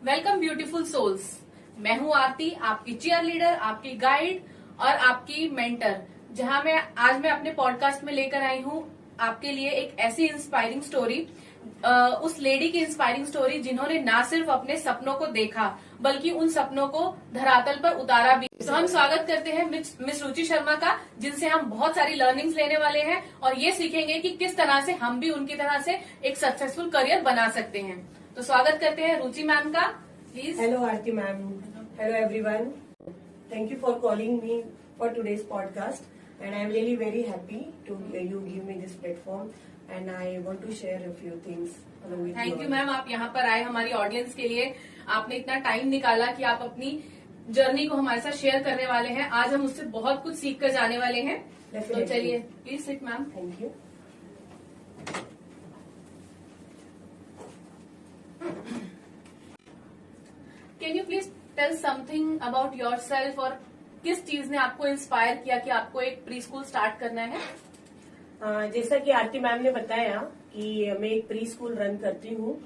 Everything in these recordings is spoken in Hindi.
Welcome beautiful souls. मैं हूँ आरती, आपकी चीयर लीडर, आपकी गाइड और आपकी मेंटर। जहाँ मैं अपने पॉडकास्ट में लेकर आई हूँ आपके लिए एक ऐसी इंस्पायरिंग स्टोरी, उस लेडी की इंस्पायरिंग स्टोरी जिन्होंने ना सिर्फ अपने सपनों को देखा बल्कि उन सपनों को धरातल पर उतारा भी। तो हम स्वागत करते हैं मिस रुचि शर्मा का, जिनसे हम बहुत सारी लर्निंग्स लेने वाले हैं और ये सीखेंगे कि किस तरह से हम भी उनकी तरह से एक सक्सेसफुल करियर बना सकते हैं। तो स्वागत करते हैं रुचि मैम का, please. Hello Aarti ma'am, hello everyone, thank you for calling me for today's podcast and I am really very happy to you give me this platform and I want to share a few things. Thank you ma'am, आप यहाँ पर आए हमारी ऑडियंस के लिए। आपने इतना टाइम निकाला कि आप अपनी जर्नी को हमारे साथ शेयर करने वाले हैं। आज हम उससे बहुत कुछ सीख कर जाने वाले हैं। तो चलिए please sit ma'am. Thank you. Can you please tell something about yourself, और किस चीज ने आपको इंस्पायर किया कि आपको एक प्री स्कूल स्टार्ट करना है? जैसा कि आरती मैम ने बताया कि मैं एक प्री स्कूल रन करती हूँ,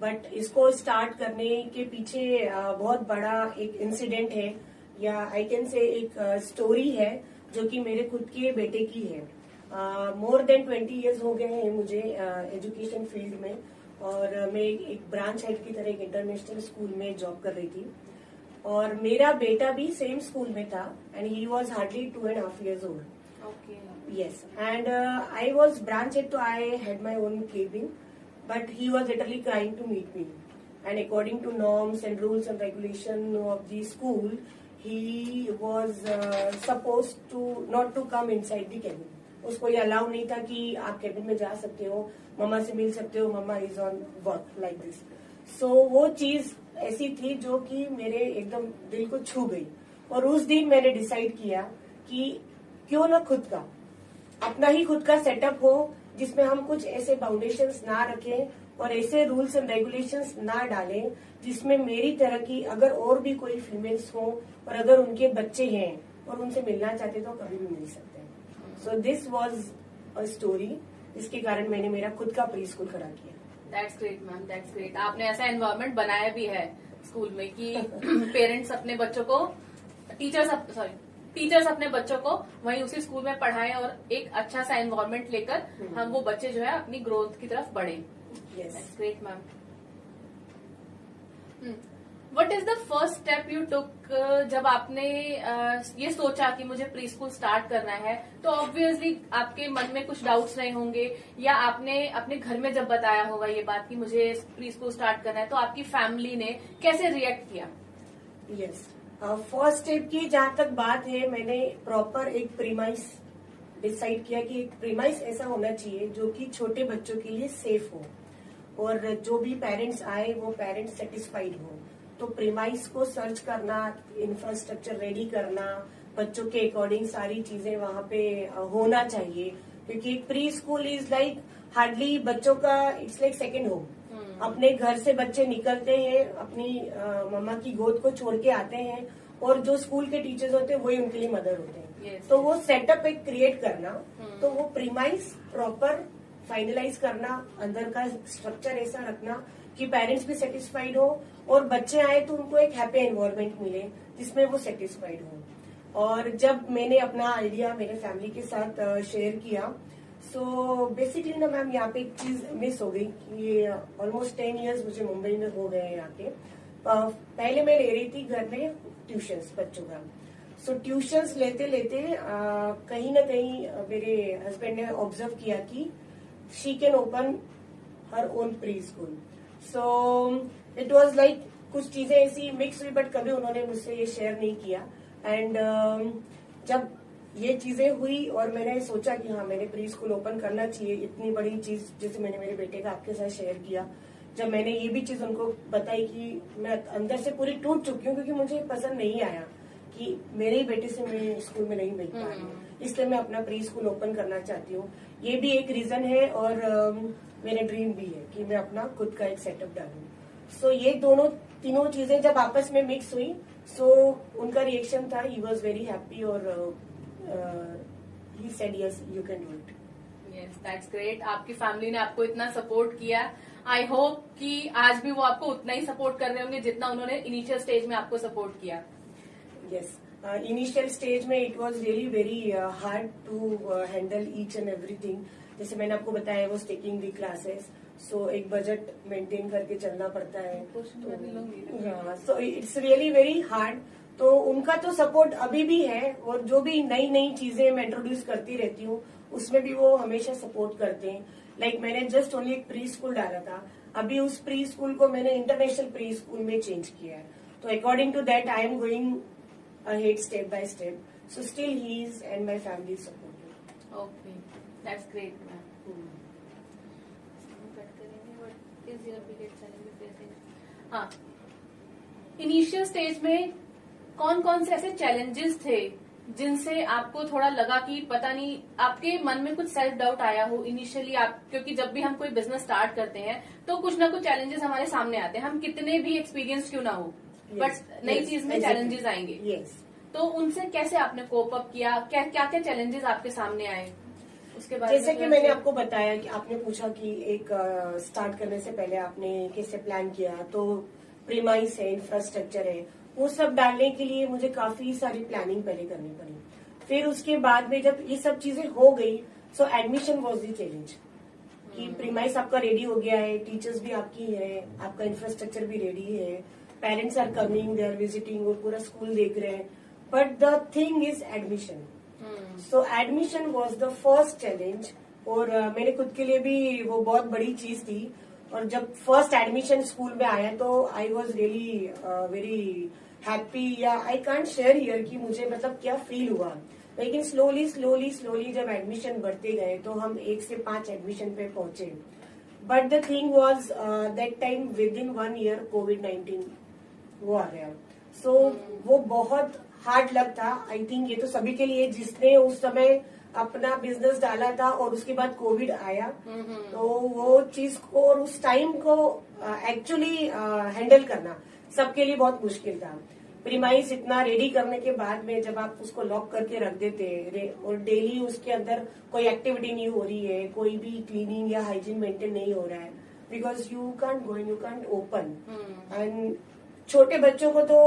बट इसको स्टार्ट करने के पीछे बहुत बड़ा एक इंसिडेंट है, या आई कैन से एक स्टोरी है जो कि मेरे खुद के बेटे की है। मोर देन 20 इयर्स हो गए हैं मुझे एजुकेशन फील्ड में, और मैं एक ब्रांच हेड की तरह एक इंटरनेशनल स्कूल में जॉब कर रही थी, और मेरा बेटा भी सेम स्कूल में था and he was hardly 2.5 years old. Yes, and I was branch head, so I had my own cabin, but he was literally crying to meet me. And according to norms and rules and regulation of the school, he was supposed to not to come inside the cabin. उसको ये अलाउ नहीं था कि आप केबिन में जा सकते हो, मम्मा से मिल सकते हो, mamma is on work like this. So वो चीज ऐसी थी जो कि मेरे एकदम दिल को छू गई, और उस दिन मैंने डिसाइड किया कि क्यों ना खुद का अपना ही खुद का सेटअप हो, जिसमें हम कुछ ऐसे फाउंडेशंस ना रखें और ऐसे रूल्स एंड रेगुलेशंस ना डालें जिसमें मेरी तरह की अगर और भी कोई फीमेल्स हो और अगर उनके बच्चे हैं और उनसे मिलना चाहते तो कभी भी मिल सकते हैं। So this was a story, जिसके कारण मैंने मेरा खुद का प्री स्कूल खड़ा किया। That's great ma'am, that's great. आपने ऐसा एनवायरनमेंट बनाया भी है स्कूल में कि पेरेंट्स अपने बच्चों को, टीचर्स अपने बच्चों को वहीं उसी स्कूल में पढ़ाएं और एक अच्छा सा एनवायरनमेंट लेकर हम वो बच्चे जो है अपनी ग्रोथ की तरफ बढ़े। Yes, great ma'am. What is the first step you took? जब आपने ये सोचा कि मुझे प्री स्कूल स्टार्ट करना है, तो ऑब्वियसली आपके मन में कुछ डाउट्स रहे होंगे, या आपने अपने घर में जब बताया होगा ये बात कि मुझे प्री स्कूल स्टार्ट करना है, तो आपकी फैमिली ने कैसे रिएक्ट किया? यस, फर्स्ट स्टेप की जहां तक बात है, मैंने प्रॉपर एक प्रीमाइस डिसाइड किया कि एक प्रीमाइस ऐसा होना चाहिए जो कि छोटे बच्चों के लिए सेफ हो, और जो भी पेरेंट्स आए वो पेरेंट्स सेटिस्फाइड हो। तो प्रीमाइस को सर्च करना, इंफ्रास्ट्रक्चर रेडी करना, बच्चों के अकॉर्डिंग सारी चीजें वहां पे होना चाहिए, क्योंकि एक pre school is like hardly बच्चों का, इट्स लाइक सेकेंड होम। अपने घर से बच्चे निकलते हैं, अपनी मम्मा की गोद को छोड़ के आते हैं, और जो स्कूल के टीचर्स होते हैं वही उनके लिए मदर होते हैं। तो वो सेटअप एक क्रिएट करना, तो वो प्रीमाइस प्रॉपर फाइनलाइज करना, अंदर का स्ट्रक्चर ऐसा रखना कि पेरेंट्स भी सेटिस्फाइड हो और बच्चे आए तो उनको एक हैप्पी एनवायरनमेंट मिले जिसमें वो सेटिस्फाइड हो। और जब मैंने अपना आइडिया मेरे फैमिली के साथ शेयर किया, सो बेसिकली ना मैम, यहाँ पे एक चीज मिस हो गई कि ऑलमोस्ट 10 years मुझे मुंबई में हो गए यहाँ के। पहले मैं ले रही थी घर में ट्यूशंस बच्चों का। सो ट्यूशंस लेते लेते कहीं ना कहीं मेरे हस्बैंड ने ऑब्जर्व किया कि she can open her own pre school. So it was like कुछ चीजें ऐसी मिक्स हुई, बट कभी उन्होंने मुझसे ये शेयर नहीं किया। एंड जब ये चीजें हुई और मैंने सोचा कि हाँ, मैंने प्री स्कूल ओपन करना चाहिए, इतनी बड़ी चीज जैसे मैंने मेरे बेटे का आपके साथ शेयर किया, जब मैंने ये भी चीज उनको बताई कि मैं अंदर से पूरी टूट चुकी हूँ, क्योंकि मुझे पसंद नहीं आया कि मेरे ही बेटे से मैं स्कूल में नहीं मिल पा रही हूँ, इसलिए मैं अपना प्री स्कूल ओपन करना चाहती हूँ। ये भी एक रीजन है, और मेरा ड्रीम भी है कि मैं अपना खुद का एक सेटअप डालूं। सो ये तीनों चीजें जब आपस में मिक्स हुई, सो उनका रिएक्शन था, ही वॉज वेरी हैप्पी, और he said yes, you can do it. Yes, that's great. आपकी फैमिली ने आपको इतना सपोर्ट किया। आई होप कि आज भी वो आपको उतना ही सपोर्ट कर रहे होंगे जितना उन्होंने इनिशियल स्टेज में आपको सपोर्ट किया। यस, इनिशियल स्टेज में it was really very hard to handle each and everything. जैसे मैंने आपको बताया, वो टेकिंग दी क्लासेस, सो एक बजट मेंटेन करके चलना पड़ता है। So it's really very hard. तो उनका तो सपोर्ट अभी भी है, और जो भी नई नई चीजें मैं इंट्रोड्यूस करती रहती हूँ उसमें भी वो हमेशा सपोर्ट करते हैं। लाइक मैंने जस्ट ओनली एक प्री स्कूल डाला था, अभी उस प्री स्कूल को मैंने इंटरनेशनल प्री स्कूल में चेंज किया है। तो according to that I am going ahead step by step. So still he is and my family support. Okay, that's great ma'am. हाँ, इनिशियल स्टेज में कौन कौन से ऐसे चैलेंजेस थे जिनसे आपको थोड़ा लगा कि पता नहीं, आपके मन में कुछ सेल्फ डाउट आया हो इनिशियली? आप, क्योंकि जब भी हम कोई बिजनेस स्टार्ट करते हैं तो कुछ ना कुछ चैलेंजेस हमारे सामने आते हैं, हम कितने भी एक्सपीरियंस क्यों ना हो, बट नई चीज में चैलेंजेस आएंगे। तो उनसे कैसे आपने कोप अप किया? क्या क्या चैलेंजेस आपके सामने आए उसके बाद? जैसे कि मैंने आपको बताया कि आपने पूछा कि एक स्टार्ट करने से पहले आपने कैसे प्लान किया, तो प्रीमाइस है, इंफ्रास्ट्रक्चर है, वो सब डालने के लिए मुझे काफी सारी प्लानिंग पहले करनी पड़ी। फिर उसके बाद में जब ये सब चीजें हो गई, सो एडमिशन वॉज द चैलेंज कि प्रीमाइस आपका रेडी हो गया है, टीचर्स भी आपकी है, आपका इंफ्रास्ट्रक्चर भी रेडी है, parents are coming, they are visiting, वो पूरा स्कूल देख रहे हैं, but the thing is admission. So admission was the first challenge, और मेरे खुद के लिए भी वो बहुत बड़ी चीज थी। और जब फर्स्ट एडमिशन स्कूल में आया तो I was really very happy, या आई कांट शेयर हियर कि मुझे मतलब क्या फील हुआ। लेकिन स्लोली स्लोली स्लोली जब एडमिशन बढ़ते गए तो हम 1 से 5 एडमिशन पे पहुंचे। But the thing was that time within 1 year कोविड-19 वो आ गया। सो वो बहुत हार्ड लग था। आई थिंक ये तो सभी के लिए, जिसने उस समय अपना बिजनेस डाला था और उसके बाद कोविड आया, तो वो चीज को और उस टाइम को एक्चुअली हैंडल करना सबके लिए बहुत मुश्किल था। प्रीमाइस इतना रेडी करने के बाद में जब आप उसको लॉक करके रख देते और डेली उसके अंदर कोई एक्टिविटी नहीं हो रही है, कोई भी क्लीनिंग या हाइजीन मेंटेन नहीं हो रहा है, because you can't go in, you can't open. And छोटे बच्चों को तो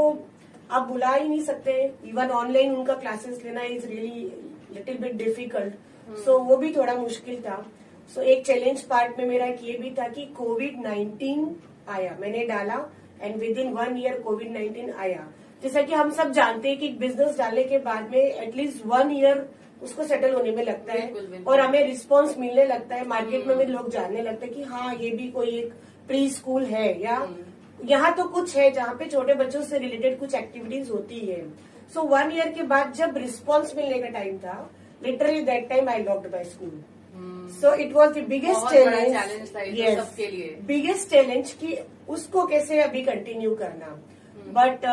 आप बुला ही नहीं सकते, इवन ऑनलाइन उनका क्लासेस लेना is really little bit difficult. So वो भी थोड़ा मुश्किल था। सो एक चैलेंज पार्ट में मेरा एक ये भी था कि कोविड-19 आया, मैंने डाला एंड विद इन 1 ईयर कोविड-19 आया। जैसा कि हम सब जानते हैं कि बिजनेस डालने के बाद में एटलीस्ट 1 ईयर उसको सेटल होने में लगता है, बिल्कुल, बिल्कुल। और हमें रिस्पॉन्स मिलने लगता है, मार्केट में भी लोग जानने लगते हैं कि हाँ ये भी कोई एक प्री स्कूल है, या यहाँ तो कुछ है जहाँ पे छोटे बच्चों से रिलेटेड कुछ एक्टिविटीज होती है। सो 1 ईयर के बाद जब रिस्पॉन्स मिलने का टाइम था, literally that time I locked my school. So it was the biggest challenge, सबके लिए बिगेस्ट चैलेंज कि उसको कैसे अभी कंटिन्यू करना। बट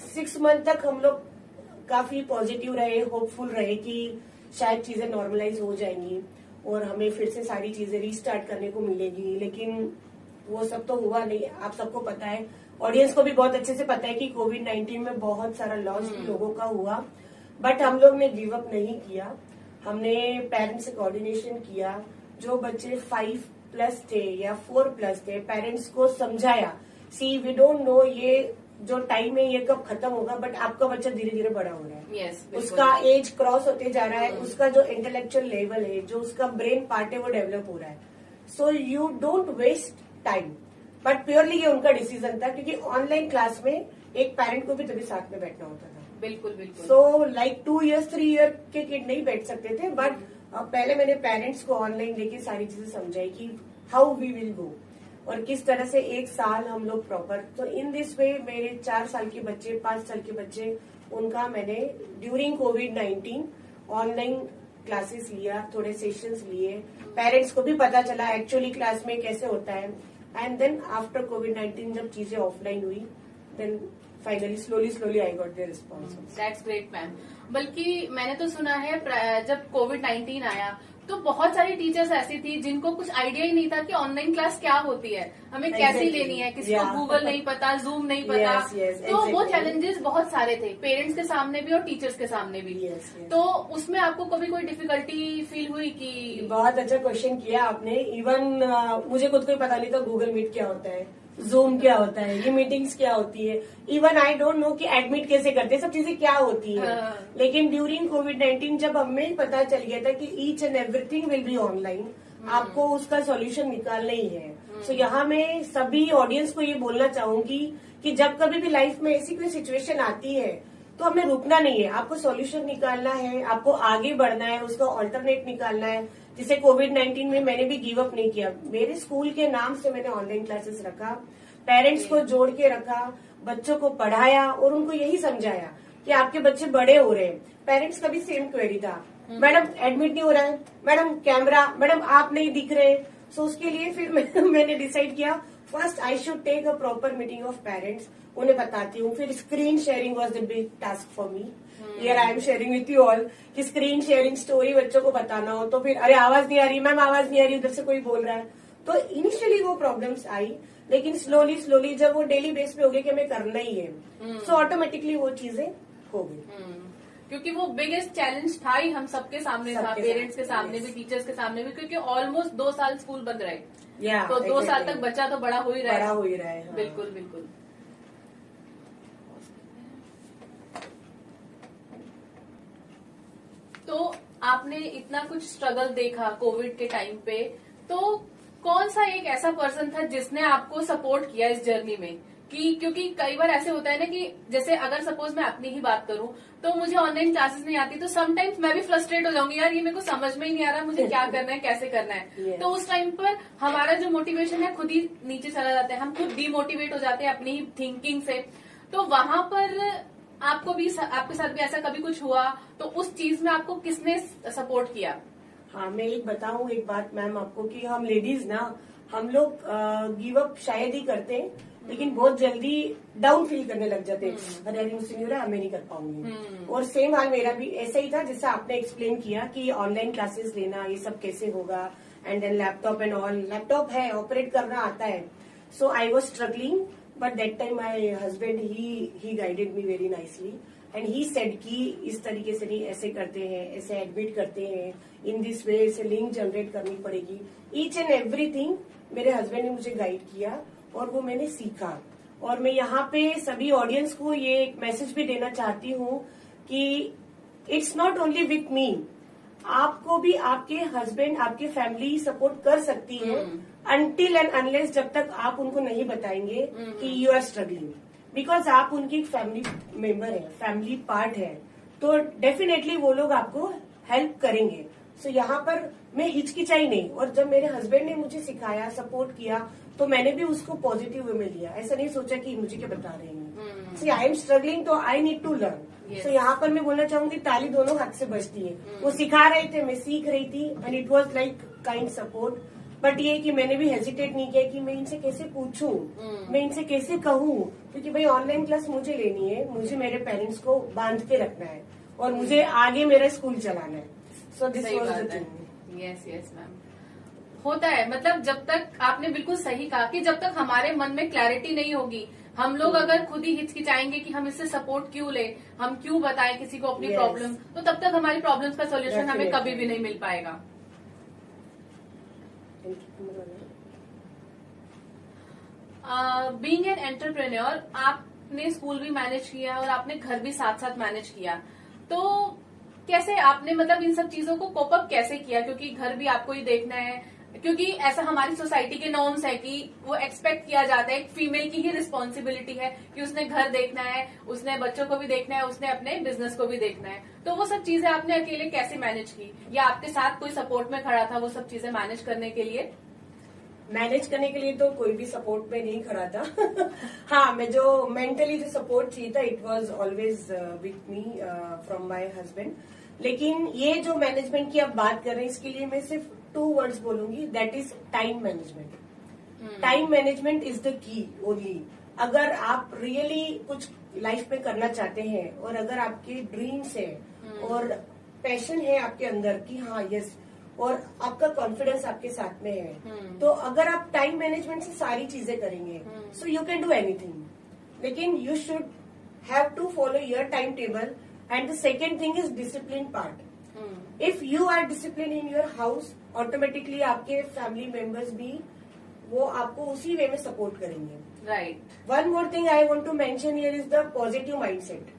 6 मंथ तक हम लोग काफी पॉजिटिव रहे, होपफुल रहे कि शायद चीजें नॉर्मलाइज हो जाएंगी और हमें फिर से सारी चीजें रीस्टार्ट करने को मिलेगी। लेकिन वो सब तो हुआ नहीं। आप सबको पता है, ऑडियंस को भी बहुत अच्छे से पता है कि कोविड-19 में बहुत सारा लॉस लोगों का हुआ, बट हम लोग ने गिव अप नहीं किया। हमने पेरेंट्स से कोऑर्डिनेशन किया, जो बच्चे 5+ थे या 4+ थे, पेरेंट्स को समझाया, सी वी डोंट नो ये जो टाइम है ये कब खत्म होगा, बट आपका बच्चा धीरे धीरे बड़ा हो रहा है। yes, उसका एज क्रॉस होते जा रहा है, उसका जो इंटेलेक्चुअल लेवल है, जो उसका ब्रेन पार्ट है वो डेवलप हो रहा है। So you don't waste time. But purely ये उनका डिसीजन था, क्योंकि ऑनलाइन क्लास में एक पेरेंट को भी तभी साथ में बैठना होता था। बिल्कुल बिल्कुल। सो लाइक 2 ईयर्स 3 ईयर के किड नहीं बैठ सकते थे, बट पहले मैंने पेरेंट्स को ऑनलाइन लेके सारी चीजें समझाई कि हाउ वी विल गो, और किस तरह से 1 साल हम लोग प्रॉपर। तो इन दिस वे मेरे 4 साल के बच्चे, 5 साल के बच्चे, उनका मैंने ड्यूरिंग कोविड-19 ऑनलाइन क्लासेस लिया, थोड़े सेशंस लिए, पेरेंट्स को भी पता चला एक्चुअली क्लास में कैसे होता है। एंड देन आफ्टर कोविड-19 जब चीजें ऑफलाइन हुई, then finally slowly I got the response. That's great ma'am. बल्कि मैंने तो सुना है जब कोविड-19 आया तो बहुत सारी टीचर्स ऐसी थी जिनको कुछ आइडिया ही नहीं था कि ऑनलाइन क्लास क्या होती है, हमें कैसे लेनी है, किसी को गूगल नहीं पता, जूम नहीं पता। तो वो चैलेंजेस बहुत सारे थे, पेरेंट्स के सामने भी और टीचर्स के सामने भी। तो उसमें आपको कभी कोई डिफिकल्टी फील हुई कि? बहुत अच्छा क्वेश्चन किया आपने। इवन मुझे खुद को ही पता नहीं था गूगल मीट क्या होता है, जूम क्या होता है, ये मीटिंग्स क्या होती है। इवन आई डोंट नो कि एडमिट कैसे करते हैं, सब चीजें क्या होती है। लेकिन ड्यूरिंग कोविड-19 जब हमें पता चल गया था कि each and everything will be online, आपको उसका सॉल्यूशन निकालना ही है। सो यहाँ मैं सभी ऑडियंस को ये बोलना चाहूंगी कि जब कभी भी लाइफ में ऐसी कोई सिचुएशन आती है तो हमें रुकना नहीं है, आपको सॉल्यूशन निकालना है, आपको आगे बढ़ना है, उसका ऑल्टरनेट निकालना है। जैसे कोविड-19 में मैंने भी गिव अप नहीं किया, मेरे स्कूल के नाम से मैंने ऑनलाइन क्लासेस रखा, पेरेंट्स को जोड़ के रखा, बच्चों को पढ़ाया और उनको यही समझाया कि आपके बच्चे बड़े हो रहे हैं। पेरेंट्स का भी सेम क्वेरी था, मैडम एडमिट नहीं हो रहा है, मैडम कैमरा, मैडम आप नहीं दिख रहे। सो उसके लिए फिर मैंने डिसाइड किया first I should take a proper meeting of parents, उन्हें बताती हूँ। फिर screen sharing was the big task for me. Here I am sharing with you all कि स्क्रीन शेयरिंग स्टोरी बच्चों को बताना हो तो फिर अरे आवाज नहीं आ रही मैम, आवाज नहीं आ रही, उधर से कोई बोल रहा है। तो इनिशियली वो प्रॉब्लम्स आई, लेकिन स्लोली जब वो डेली बेस पे हो गई कि हमें करना ही है, सो ऑटोमेटिकली वो चीजें हो गई। क्योंकि वो बिगेस्ट चैलेंज था ही हम सबके सामने था, पेरेंट्स के सामने भी, टीचर्स के सामने भी, क्योंकि ऑलमोस्ट 2 साल स्कूल बंद रहे। तो 2 साल तक बच्चा तो बड़ा हो ही रहा है। हाँ। बिल्कुल बिल्कुल। तो आपने इतना कुछ स्ट्रगल देखा कोविड के टाइम पे, तो कौन सा एक ऐसा पर्सन था जिसने आपको सपोर्ट किया इस जर्नी में? कि क्योंकि कई बार ऐसे होता है ना कि जैसे अगर सपोज मैं अपनी ही बात करूं तो मुझे ऑनलाइन क्लासेस नहीं आती, तो समटाइम्स मैं भी फ्रस्ट्रेट हो जाऊंगी, यार ये मेरे को समझ में ही नहीं आ रहा मुझे क्या करना है, कैसे करना है। तो उस टाइम पर हमारा जो मोटिवेशन है खुद ही नीचे चला जाता है, हम खुद डीमोटिवेट हो जाते हैं अपनी ही थिंकिंग से। तो वहां पर आपको भी, आपके साथ भी ऐसा कभी कुछ हुआ? तो उस चीज में आपको किसने सपोर्ट किया? हाँ, मैं एक बताऊं एक बात मैम आपको कि हम लेडीज ना, हम लोग गिव अप शायद ही करते हैं, लेकिन बहुत जल्दी डाउन फील करने लग जाते हैं, अरे मुझसे नहीं हो रहा, मैं नहीं कर पाऊंगी। और सेम हाल मेरा भी ऐसा ही था, जैसा आपने एक्सप्लेन किया कि ऑनलाइन क्लासेस लेना ये सब कैसे होगा, and then laptop and all, laptop है, ऑपरेट करना आता है। So I was struggling, but that time my husband he guided me very nicely and he said कि इस तरीके से नहीं, ऐसे करते हैं, ऐसे एडमिट करते हैं, इन दिस वे से लिंक जनरेट करनी पड़ेगी। ईच एंड एवरीथिंग मेरे हस्बैंड ने मुझे गाइड किया और वो मैंने सीखा। और मैं यहाँ पे सभी ऑडियंस को ये एक मैसेज भी देना चाहती हूँ कि it's not only with me, आपको भी आपके हस्बैंड, आपकी फैमिली सपोर्ट कर सकती है अनटिल एंड अनलेस, जब तक आप उनको नहीं बताएंगे कि यू आर स्ट्रगलिंग, बिकॉज आप उनकी फैमिली मेंबर है, फैमिली पार्ट है, तो डेफिनेटली वो लोग आपको हेल्प करेंगे। सो यहाँ पर मैं हिचकिचाई नहीं, और जब मेरे हस्बैंड ने मुझे सिखाया, सपोर्ट किया, तो मैंने भी उसको पॉजिटिव वे में लिया। ऐसा नहीं सोचा कि मुझे क्या बता रहे हैं, सी आई एम स्ट्रगलिंग तो आई नीड टू लर्न। सो यहाँ पर मैं बोलना चाहूंगी ताली दोनों हाथ से बजती है। वो सिखा रहे थे, मैं सीख रही थी, and it was like kind support. But ये कि मैंने भी हेजिटेट नहीं किया कि मैं इनसे कैसे पूछूं, मैं इनसे कैसे कहूं, क्योंकि भाई ऑनलाइन क्लास मुझे लेनी है, मुझे मेरे पेरेंट्स को बांध के रखना है और मुझे आगे मेरा स्कूल चलाना है। So this was the thing. Yes ma'am, होता है। मतलब जब तक आपने बिल्कुल सही कहा कि जब तक हमारे मन में क्लैरिटी नहीं होगी, हम लोग अगर खुद ही हिचकिचाएंगे कि हम इससे सपोर्ट क्यों ले, हम क्यों बताएं किसी को अपनी प्रॉब्लम, तो तब तक हमारी प्रॉब्लम्स का सॉल्यूशन हमें कभी भी नहीं मिल पाएगा। बीइंग एन एंटरप्रेन्योर, आपने स्कूल भी मैनेज किया और आपने घर भी साथ साथ मैनेज किया, तो कैसे आपने मतलब इन सब चीजों को कोप अप कैसे किया? क्योंकि घर भी आपको ही देखना है, क्योंकि ऐसा हमारी सोसाइटी के नॉर्म्स है कि वो एक्सपेक्ट किया जाता है, एक फीमेल की ही रिस्पॉन्सिबिलिटी है कि उसने घर देखना है, उसने बच्चों को भी देखना है, उसने अपने बिजनेस को भी देखना है। तो वो सब चीजें आपने अकेले कैसे मैनेज की, या आपके साथ कोई सपोर्ट में खड़ा था वो सब चीजें मैनेज करने के लिए? मैनेज करने के लिए तो कोई भी सपोर्ट में नहीं खड़ा था। हाँ, मैं जो मेंटली जो सपोर्ट चाहिए था, it was always with me from my husband. लेकिन ये जो मैनेजमेंट की आप बात कर रहे हैं, इसके लिए मैं सिर्फ 2 वर्ड्स बोलूंगी, that is time management. Time management is the key only. अगर आप रियली कुछ लाइफ में करना चाहते हैं और अगर आपके ड्रीम्स है और पैशन है आपके अंदर कि हाँ यस, और आपका कॉन्फिडेंस आपके साथ में है, तो अगर आप टाइम मैनेजमेंट से सारी चीजें करेंगे, so you can do anything. लेकिन you should have to follow your time table. And the second thing is discipline part. If you are discipline in your house, automatically आपके फैमिली मेंबर्स भी वो आपको उसी वे में सपोर्ट करेंगे। Right. One more thing I want to mention here is the positive mindset.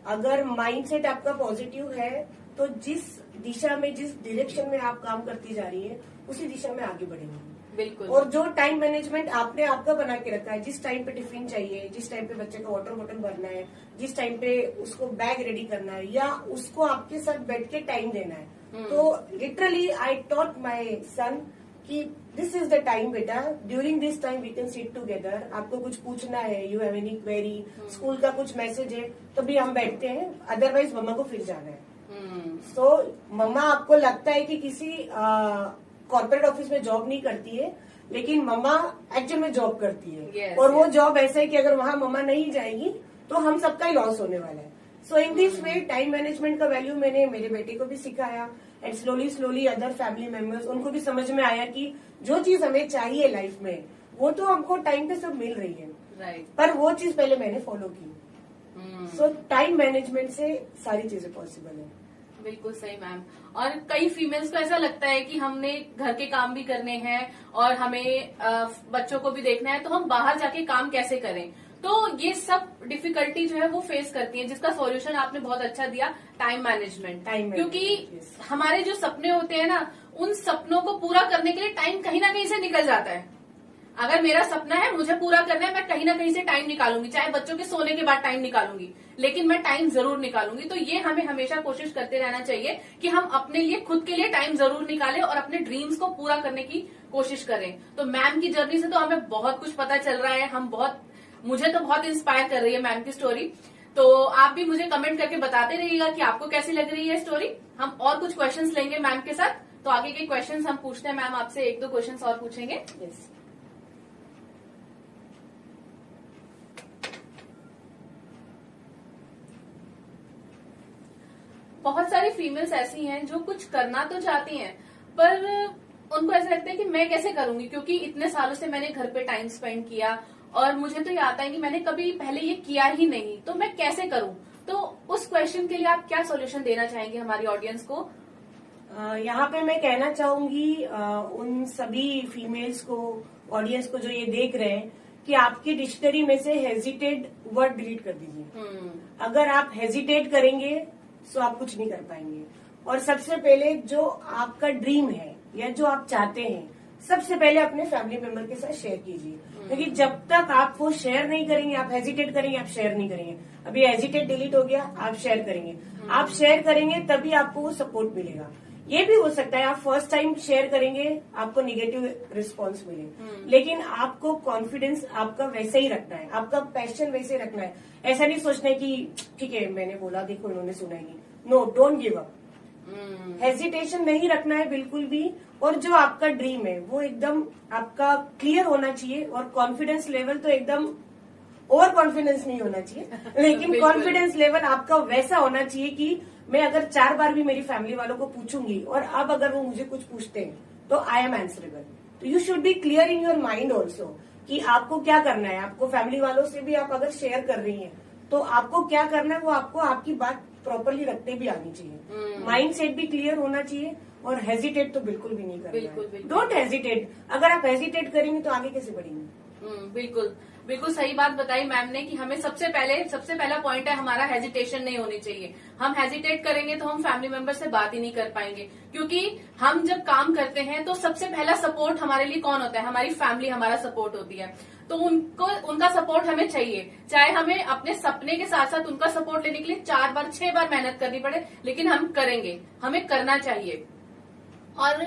अगर माइंडसेट आपका पॉजिटिव है तो जिस दिशा में, जिस डायरेक्शन में आप काम करती जा रही है, उसी दिशा में आगे बढ़ेंगे। बिल्कुल। और जो टाइम मैनेजमेंट आपने आपका बना के रखा है, जिस टाइम पे टिफिन चाहिए, जिस टाइम पे बच्चे का वाटर बॉटल भरना है, जिस टाइम पे उसको बैग रेडी करना है, या उसको आपके साथ बैठ के टाइम देना है, तो literally I taught my son कि दिस इज द टाइम बेटा, during this time we can sit together. आपको कुछ पूछना है, you have any query, school का कुछ मैसेज है, तो भी हम बैठते हैं, अदरवाइज मम्मा को फिर जाना है। सो मम्मा आपको लगता है कि किसी कॉर्पोरेट ऑफिस में जॉब नहीं करती है, लेकिन मम्मा एक्चुअल में जॉब करती है। yes, और वो जॉब ऐसा है कि अगर वहां मम्मा नहीं जाएगी तो हम सबका ही लॉस होने वाला है। So in this way time management का वैल्यू मैंने मेरे बेटे को भी सिखाया, and slowly other family members, उनको भी समझ में आया कि जो चीज हमें चाहिए लाइफ में वो तो हमको टाइम पे सब मिल रही है। राइट। पर वो चीज पहले मैंने फॉलो की। सो टाइम मैनेजमेंट से सारी चीजें पॉसिबल है। बिल्कुल सही मैम। और कई फीमेल्स को ऐसा लगता है कि हमने घर के काम भी करने हैं और हमें बच्चों को भी देखना है, तो हम बाहर जाके काम कैसे करें। तो ये सब डिफिकल्टी जो है वो फेस करती है, जिसका सॉल्यूशन आपने बहुत अच्छा दिया, टाइम मैनेजमेंट। क्योंकि हमारे जो सपने होते हैं ना, उन सपनों को पूरा करने के लिए टाइम कहीं ना कहीं से निकल जाता है। अगर मेरा सपना है, मुझे पूरा करना है, मैं कहीं ना कहीं से टाइम निकालूंगी, चाहे बच्चों के सोने के बाद टाइम निकालूंगी, लेकिन मैं टाइम जरूर निकालूंगी। तो ये हमें हमेशा कोशिश करते रहना चाहिए कि हम अपने लिए, खुद के लिए टाइम जरूर निकालें और अपने ड्रीम्स को पूरा करने की कोशिश करें। तो मैम की जर्नी से तो हमें बहुत कुछ पता चल रहा है, मुझे तो बहुत इंस्पायर कर रही है मैम की स्टोरी। तो आप भी मुझे कमेंट करके बताते रहिएगा कि आपको कैसी लग रही है स्टोरी। हम और कुछ क्वेश्चंस लेंगे मैम के साथ, तो आगे के क्वेश्चंस हम पूछते हैं मैम आपसे, 1-2 क्वेश्चंस और पूछेंगे। yes. बहुत सारी फीमेल्स ऐसी हैं जो कुछ करना तो चाहती हैं, पर उनको ऐसा लगता है कि मैं कैसे करूंगी, क्योंकि इतने सालों से मैंने घर पे टाइम स्पेंड किया और मुझे तो ये आता है कि मैंने कभी पहले ये किया ही नहीं, तो मैं कैसे करूं। तो उस क्वेश्चन के लिए आप क्या सॉल्यूशन देना चाहेंगे हमारी ऑडियंस को? यहाँ पे मैं कहना चाहूंगी उन सभी फीमेल्स को, ऑडियंस को जो ये देख रहे हैं, कि आपकी डिक्शनरी में से हेजिटेट वर्ड डिलीट कर दीजिए। अगर आप हेजिटेट करेंगे तो आप कुछ नहीं कर पाएंगे। और सबसे पहले जो आपका ड्रीम है या जो आप चाहते हैं, सबसे पहले अपने फैमिली मेंबर के साथ शेयर कीजिए। क्योंकि जब तक आप वो शेयर नहीं करेंगे, आप हेजिटेट करेंगे, आप शेयर नहीं करेंगे। अभी हेजिटेट डिलीट हो गया, आप शेयर करेंगे। आप शेयर करेंगे तभी आपको वो सपोर्ट मिलेगा। ये भी हो सकता है आप फर्स्ट टाइम शेयर करेंगे, आपको निगेटिव रिस्पॉन्स मिले, लेकिन आपको कॉन्फिडेंस आपका वैसे ही रखना है, आपका पैशन वैसे रखना है। ऐसा नहीं सोचना है कि ठीक है मैंने बोला, देखो इन्होंने सुना ही नहीं। No, don't give up. Hesitation नहीं रखना है बिल्कुल भी। और जो आपका ड्रीम है वो एकदम आपका क्लियर होना चाहिए, और कॉन्फिडेंस लेवल तो एकदम ओवर कॉन्फिडेंस नहीं होना चाहिए, लेकिन कॉन्फिडेंस लेवल आपका वैसा होना चाहिए कि मैं अगर 4 बार भी मेरी फैमिली वालों को पूछूंगी और अब अगर वो मुझे कुछ पूछते हैं तो आई एम आंसरेबल। तो you should be clear in your mind also कि आपको क्या करना है। आपको फैमिली वालों से भी आप अगर शेयर कर रही हैं तो आपको क्या करना है, वो आपको आपकी बात प्रॉपरली रखते भी आनी चाहिए। माइंड सेट भी क्लियर होना चाहिए, और हेजिटेट तो बिल्कुल भी नहीं करना। बिल्कुल। Don't hesitate. अगर आप हेजिटेट करेंगे तो आगे कैसे बढ़ेंगे। बिल्कुल सही बात बताई मैम ने कि हमें सबसे पहला पॉइंट है हमारा, हेजिटेशन नहीं होनी चाहिए। हम हेजिटेट करेंगे तो हम फैमिली मेंबर से बात ही नहीं कर पाएंगे, क्योंकि हम जब काम करते हैं तो सबसे पहला सपोर्ट हमारे लिए कौन होता है? हमारी फैमिली हमारा सपोर्ट होती है। तो उनका सपोर्ट हमें चाहिए, चाहे हमें अपने सपने के साथ साथ उनका सपोर्ट लेने के लिए 4 बार 6 बार मेहनत करनी पड़े, लेकिन हम करेंगे, हमें करना चाहिए। और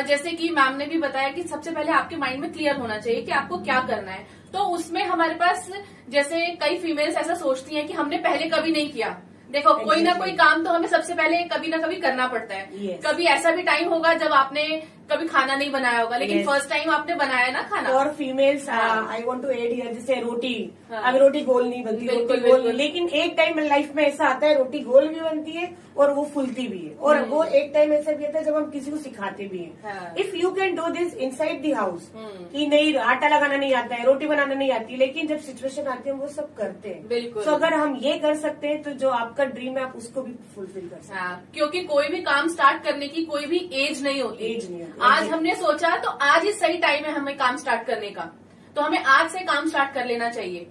जैसे कि मैम ने भी बताया कि सबसे पहले आपके माइंड में क्लियर होना चाहिए कि आपको क्या करना है। तो उसमें हमारे पास, जैसे कई फीमेल्स ऐसा सोचती हैं कि हमने पहले कभी नहीं किया। देखो, कोई ना कोई काम तो हमें सबसे पहले कभी ना कभी करना पड़ता है। Yes. कभी ऐसा भी टाइम होगा जब आपने कभी खाना नहीं बनाया होगा, लेकिन Yes. फर्स्ट टाइम आपने बनाया ना खाना। और फीमेल्स हाँ. I want to add here, जैसे रोटी, हाँ. अब रोटी गोल नहीं बनती, बिल्कुल, रोटी गोल, बिल्कुल. लेकिन एक टाइम लाइफ में ऐसा आता है रोटी गोल भी बनती है और वो फूलती भी है, और वो एक टाइम ऐसा भी आता है जब हम किसी को सिखाते भी हैं। हाँ. If you can do this inside the house, hmm. कि नहीं आटा लगाना नहीं आता है, रोटी बनाना नहीं आती, लेकिन जब सिचुएशन आती है वो सब करते हैं। बिल्कुल. तो अगर हम ये कर सकते हैं तो जो आपका ड्रीम है आप उसको भी फुलफिल कर सकते हैं। हाँ, क्योंकि कोई भी काम स्टार्ट करने की कोई भी एज नहीं होती। एज नहीं होती। आज हमने सोचा तो आज ही सही टाइम है हमें काम स्टार्ट करने का, तो हमें आज से काम स्टार्ट कर लेना चाहिए।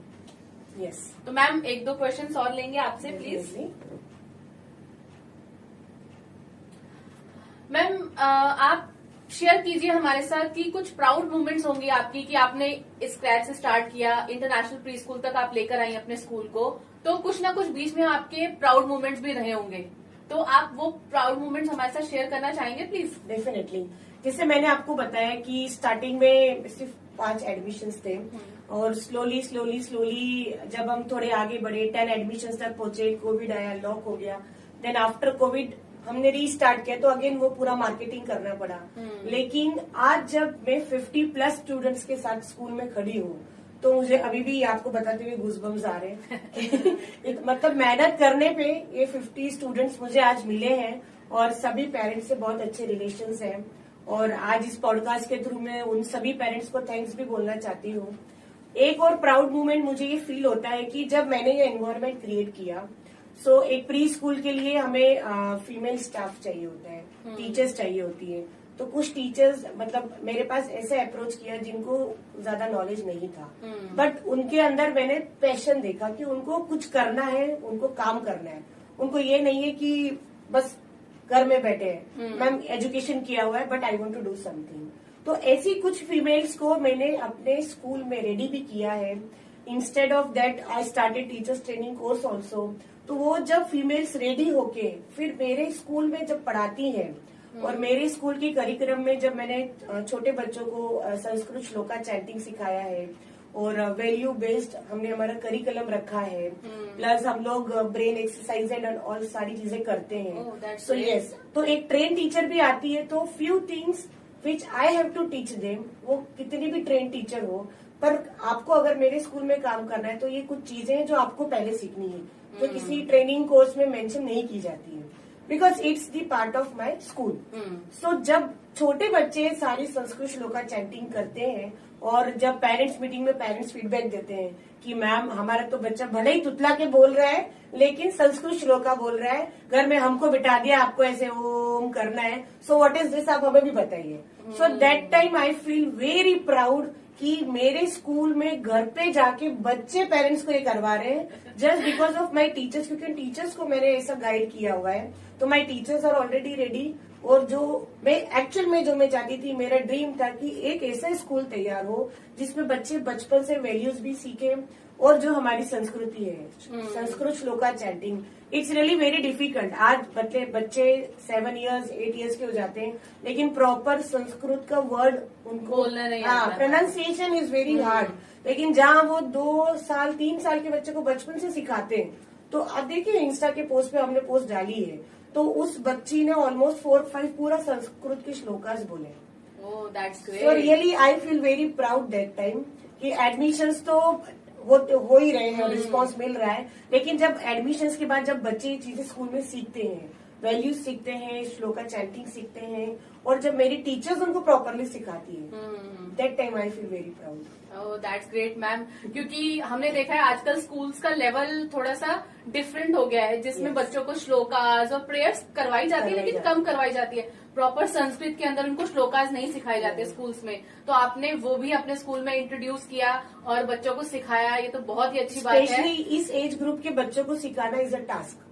यस। तो मैम एक दो क्वेश्चंस और लेंगे आपसे प्लीज। मैम आप शेयर कीजिए हमारे साथ कि कुछ प्राउड मोमेंट्स होंगी आपकी कि आपने स्क्रैच से स्टार्ट किया, इंटरनेशनल प्री स्कूल तक आप लेकर आई अपने स्कूल को, तो कुछ ना कुछ बीच में आपके प्राउड मोमेंट्स भी रहे होंगे, तो आप वो प्राउड मोमेंट्स हमारे साथ शेयर करना चाहेंगे प्लीज? डेफिनेटली। जैसे मैंने आपको बताया कि स्टार्टिंग में सिर्फ 5 एडमिशन्स थे, और स्लोली स्लोली स्लोली जब हम थोड़े आगे बढ़े 10 एडमिशन्स तक पहुंचे, कोविड आया, लॉक हो गया। देन आफ्टर कोविड हमने रीस्टार्ट किया, तो अगेन वो पूरा मार्केटिंग करना पड़ा। लेकिन आज जब मैं 50+ स्टूडेंट्स के साथ स्कूल में खड़ी हूँ, तो मुझे अभी भी आपको बताते हुए गूज़बम्स आ रहे हैं। मतलब मेहनत करने पे ये 50 स्टूडेंट्स मुझे आज मिले हैं, और सभी पेरेंट्स से बहुत अच्छे रिलेशंस हैं। और आज इस पॉडकास्ट के थ्रू मैं उन सभी पेरेंट्स को थैंक्स भी बोलना चाहती हूँ। एक और प्राउड मोमेंट मुझे ये फील होता है कि जब मैंने ये एनवायरनमेंट क्रिएट किया, सो एक प्री स्कूल के लिए हमें फीमेल स्टाफ चाहिए होता है, टीचर्स चाहिए होती है। तो कुछ टीचर्स मतलब मेरे पास ऐसे अप्रोच किया जिनको ज्यादा नॉलेज नहीं था, बट उनके अंदर मैंने पैशन देखा कि उनको कुछ करना है, उनको काम करना है। उनको ये नहीं है कि बस घर में बैठे हैं, मैम एजुकेशन किया हुआ है but I want to do something. तो ऐसी कुछ फीमेल्स को मैंने अपने स्कूल में रेडी भी किया है। Instead of that I started teachers training course also. तो वो जब फीमेल्स रेडी होके फिर मेरे स्कूल में जब पढ़ाती हैं, और मेरे स्कूल की करिकुलम में जब मैंने छोटे बच्चों को संस्कृत श्लोका चैंटिंग सिखाया है, और वैल्यू बेस्ड हमने हमारा करिकुलम रखा है, प्लस हम लोग ब्रेन एक्सरसाइज एंड ऑल सारी चीजें करते हैं। सो यस, तो एक ट्रेन टीचर भी आती है, तो few things which I have to teach them. वो कितनी भी ट्रेन टीचर हो, पर आपको अगर मेरे स्कूल में काम करना है तो ये कुछ चीजें हैं जो आपको पहले सीखनी है, जो किसी ट्रेनिंग कोर्स में मेंशन नहीं की जाती है, because it's the part of my school. So जब छोटे बच्चे सारी संस्कृत श्लोका चैंटिंग करते हैं, और जब पेरेंट्स मीटिंग में पेरेंट्स फीडबैक देते हैं कि मैम हमारा तो बच्चा भले ही तुतला के बोल रहा है लेकिन संस्कृत श्लोका बोल रहा है, घर में हमको बिठा दिया आपको ऐसे ओम करना है, सो व्हाट इज दिस, आप हमें भी बताइए। So that time I feel very proud कि मेरे स्कूल में घर पे जाके बच्चे पेरेंट्स को ये करवा रहे हैं just because of my teachers, क्योंकि टीचर्स को मैंने ऐसा गाइड किया हुआ है। तो my teachers are already ready. और जो मैं एक्चुअल में जो मैं चाहती थी, मेरा ड्रीम था कि एक ऐसा स्कूल तैयार हो जिसमें बच्चे बचपन से वैल्यूज भी सीखे, और जो हमारी संस्कृति है Sanskrit shloka chanting, it's really very difficult. आज बच्चे 7 इयर्स 8 इयर्स के हो जाते हैं, लेकिन प्रॉपर संस्कृत का वर्ड उनको बोलना नहीं आता, प्रोनाउंसिएशन इज वेरी हार्ड। लेकिन जहाँ वो 2 साल 3 साल के बच्चे को बचपन से सिखाते हैं, तो अब देखिए इंस्टा के पोस्ट पे हमने पोस्ट डाली है, तो उस बच्ची ने ऑलमोस्ट 4-5 पूरा संस्कृत के श्लोकास बोले। Oh that's great. So really I feel very proud that time कि एडमिशंस तो हो ही रहे हैं, रिस्पांस मिल रहा है, लेकिन जब एडमिशंस के बाद जब बच्चे ये चीजें स्कूल में सीखते हैं, वैल्यूज सीखते हैं, श्लोका चैंटिंग सीखते हैं, और जब मेरी टीचर्स उनको प्रॉपरली सिखाती है, that time I feel very proud. Oh that's great ma'am, क्योंकि हमने देखा है आजकल स्कूल्स का लेवल थोड़ा सा डिफरेंट हो गया है, जिसमें बच्चों को श्लोकास और प्रेयर्स करवाई जाती है, लेकिन कम करवाई जाती है। प्रॉपर संस्कृत के अंदर उनको श्लोकास नहीं सिखाए जाते स्कूल्स में, तो आपने वो भी अपने स्कूल में इंट्रोड्यूस किया और बच्चों को सिखाया, ये तो बहुत ही अच्छी बात है। स्पेशली इस एज ग्रुप के बच्चों को सिखाना इज अ टास्क।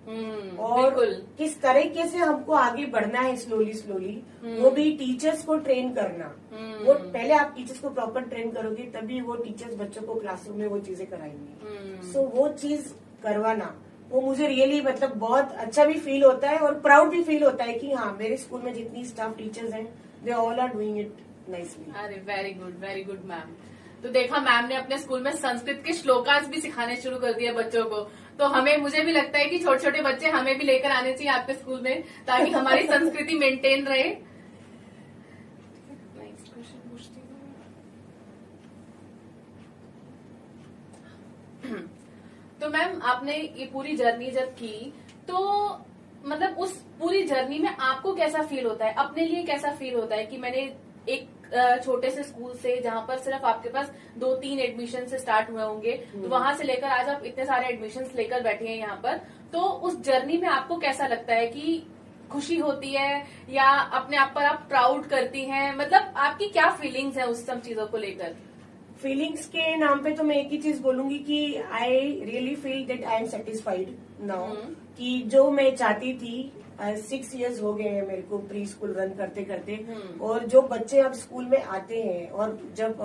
और बिल्कुल, किस तरीके से हमको आगे बढ़ना है स्लोली स्लोली, वो भी टीचर्स को ट्रेन करना। वो पहले आप टीचर्स को प्रॉपर ट्रेन करोगे, तभी वो टीचर्स बच्चों को क्लासरूम में वो चीजें कराएंगे। सो वो चीज करवाना, वो मुझे रियली मतलब बहुत अच्छा भी फील होता है और प्राउड भी फील होता है कि हाँ, मेरे स्कूल में जितनी स्टाफ टीचर्स हैं, they all are doing it nicely. अरे वेरी गुड मैम। तो देखा, मैम ने अपने स्कूल में संस्कृत के श्लोकास भी सिखाने शुरू कर दिए बच्चों को। तो मुझे भी लगता है कि छोटे छोटे बच्चे हमें भी लेकर आने चाहिए आपके स्कूल में, ताकि हमारी संस्कृति मेंटेन रहे। तो मैम आपने ये पूरी जर्नी जब की तो मतलब उस पूरी जर्नी में आपको कैसा फील होता है, अपने लिए कैसा फील होता है कि मैंने एक छोटे से स्कूल से जहां पर सिर्फ आपके पास 2-3 एडमिशन से स्टार्ट हुए होंगे, तो वहां से लेकर आज आप इतने सारे एडमिशन्स लेकर बैठे हैं यहाँ पर, तो उस जर्नी में आपको कैसा लगता है कि खुशी होती है या अपने आप पर आप प्राउड करती हैं, मतलब आपकी क्या फीलिंग्स है उस सब चीजों को लेकर? फीलिंग्स के नाम पे तो मैं एक ही चीज बोलूंगी कि I really feel that I am satisfied now, कि जो मैं चाहती थी 6 इयर्स हो गए हैं मेरे को प्री स्कूल रन करते करते, और जो बच्चे अब स्कूल में आते हैं और जब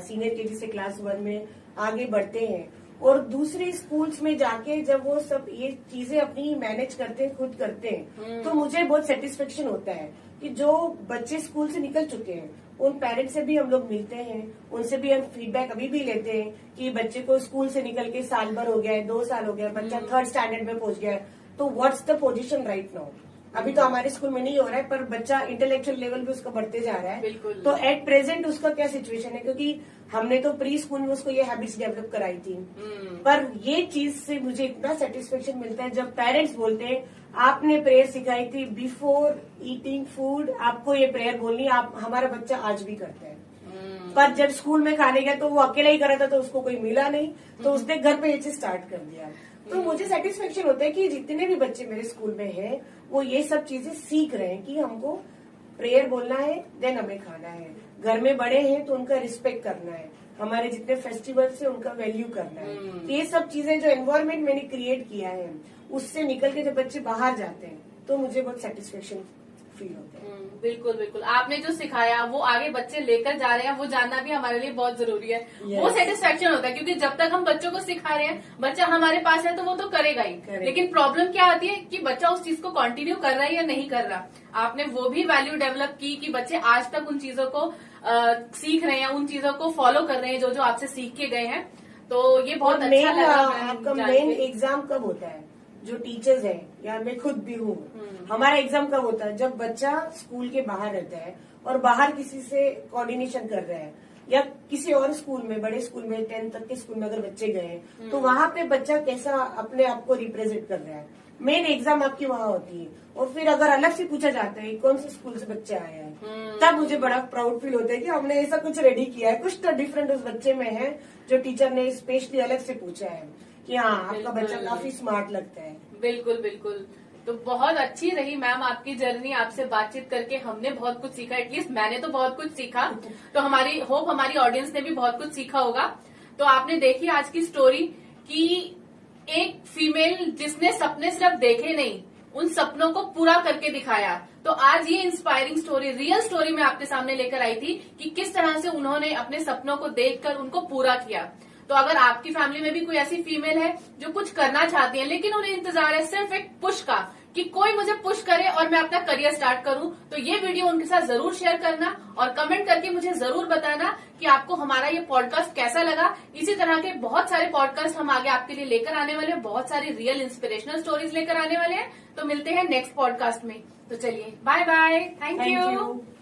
सीनियर केजी से क्लास 1 में आगे बढ़ते हैं और दूसरे स्कूल्स में जाके जब वो सब ये चीजें अपनी मैनेज करते हैं, खुद करते हैं, तो मुझे बहुत सेटिस्फेक्शन होता है कि जो बच्चे स्कूल से निकल चुके हैं उन पेरेंट्स से भी हम लोग मिलते हैं, उनसे भी हम फीडबैक अभी भी लेते हैं कि बच्चे को स्कूल से निकल के साल भर हो गया है, 2 साल हो गया है, बच्चा 3rd स्टैंडर्ड में पहुंच गया है, तो what's the position right now. अभी तो हमारे स्कूल में नहीं हो रहा है पर बच्चा इंटेलेक्चुअल लेवल पे उसका बढ़ते जा रहा है, तो एट प्रेजेंट उसका क्या सिचुएशन है, क्योंकि हमने तो प्री स्कूल में उसको ये हैबिट्स डेवलप कराई थी। पर ये चीज से मुझे इतना सेटिस्फेक्शन मिलता है जब पेरेंट्स बोलते हैं आपने प्रेयर सिखाई थी बिफोर ईटिंग फूड, आपको ये प्रेयर बोलनी, आप हमारा बच्चा आज भी करता है। पर जब स्कूल में खाने गया तो वो अकेला ही कर रहा था, तो उसको कोई मिला नहीं, तो उसने घर पे ये चीज स्टार्ट कर दिया। तो मुझे सेटिस्फेक्शन होता है कि जितने भी बच्चे मेरे स्कूल में हैं वो ये सब चीजें सीख रहे हैं कि हमको प्रेयर बोलना है, देन हमें खाना है, घर में बड़े हैं तो उनका रिस्पेक्ट करना है, हमारे जितने फेस्टिवल्स है उनका वैल्यू करना है। तो ये सब चीजें जो एनवायरमेंट मैंने क्रिएट किया है उससे निकल के जब बच्चे बाहर जाते हैं तो मुझे बहुत सेटिस्फेक्शन फील होता है। बिल्कुल बिल्कुल, आपने जो सिखाया वो आगे बच्चे लेकर जा रहे हैं, वो जानना भी हमारे लिए बहुत जरूरी है। वो सेटिस्फेक्शन होता है क्योंकि जब तक हम बच्चों को सिखा रहे हैं, बच्चा हमारे पास है तो वो तो करेगा ही, लेकिन प्रॉब्लम क्या आती है कि बच्चा उस चीज को कंटिन्यू कर रहा है या नहीं कर रहा। आपने वो भी वैल्यू डेवलप की कि बच्चे आज तक उन चीजों को सीख रहे हैं, उन चीजों को फॉलो कर रहे हैं जो जो आपसे सीख के गए हैं, तो ये बहुत अच्छा लगा। आपका मेन एग्जाम कब होता है? जो टीचर्स हैं या मैं खुद भी हूँ, हमारा एग्जाम कब होता है? जब बच्चा स्कूल के बाहर रहता है और बाहर किसी से कोऑर्डिनेशन कर रहा है, या किसी और स्कूल में, बड़े स्कूल में 10th तक के स्कूल में अगर बच्चे गए तो वहाँ पे बच्चा कैसा अपने आप को रिप्रेजेंट कर रहा है, मेन एग्जाम आपकी वहाँ होती है। और फिर अगर अलग से पूछा जाता है कौन से स्कूल से बच्चा आया है, तब मुझे बड़ा प्राउड फील होता है कि हमने ऐसा कुछ रेडी किया है, कुछ तो डिफरेंट उस बच्चे में है जो टीचर ने स्पेशली अलग से पूछा है कि हाँ आपका बच्चा काफी स्मार्ट लगता है। बिल्कुल बिल्कुल, तो बहुत अच्छी रही मैम आपकी जर्नी, आपसे बातचीत करके हमने बहुत कुछ सीखा, एटलीस्ट मैंने तो बहुत कुछ सीखा, तो हमारी ऑडियंस ने भी बहुत कुछ सीखा होगा। तो आपने देखी आज की स्टोरी कि एक फीमेल जिसने सपने सिर्फ देखे नहीं, उन सपनों को पूरा करके दिखाया। तो आज ये इंस्पायरिंग स्टोरी, रियल स्टोरी मैं आपके सामने लेकर आई थी कि किस तरह से उन्होंने अपने सपनों को देखकर उनको पूरा किया। तो अगर आपकी फैमिली में भी कोई ऐसी फीमेल है जो कुछ करना चाहती है लेकिन उन्हें इंतजार है सिर्फ एक पुश का कि कोई मुझे पुश करे और मैं अपना करियर स्टार्ट करूं, तो ये वीडियो उनके साथ जरूर शेयर करना और कमेंट करके मुझे जरूर बताना कि आपको हमारा ये पॉडकास्ट कैसा लगा। इसी तरह के बहुत सारे पॉडकास्ट हम आगे आपके लिए लेकर आने वाले हैं, बहुत सारी रियल इंस्पिरेशनल स्टोरीज लेकर आने वाले हैं। तो मिलते हैं नेक्स्ट पॉडकास्ट में। तो चलिए बाय बाय, थैंक यू।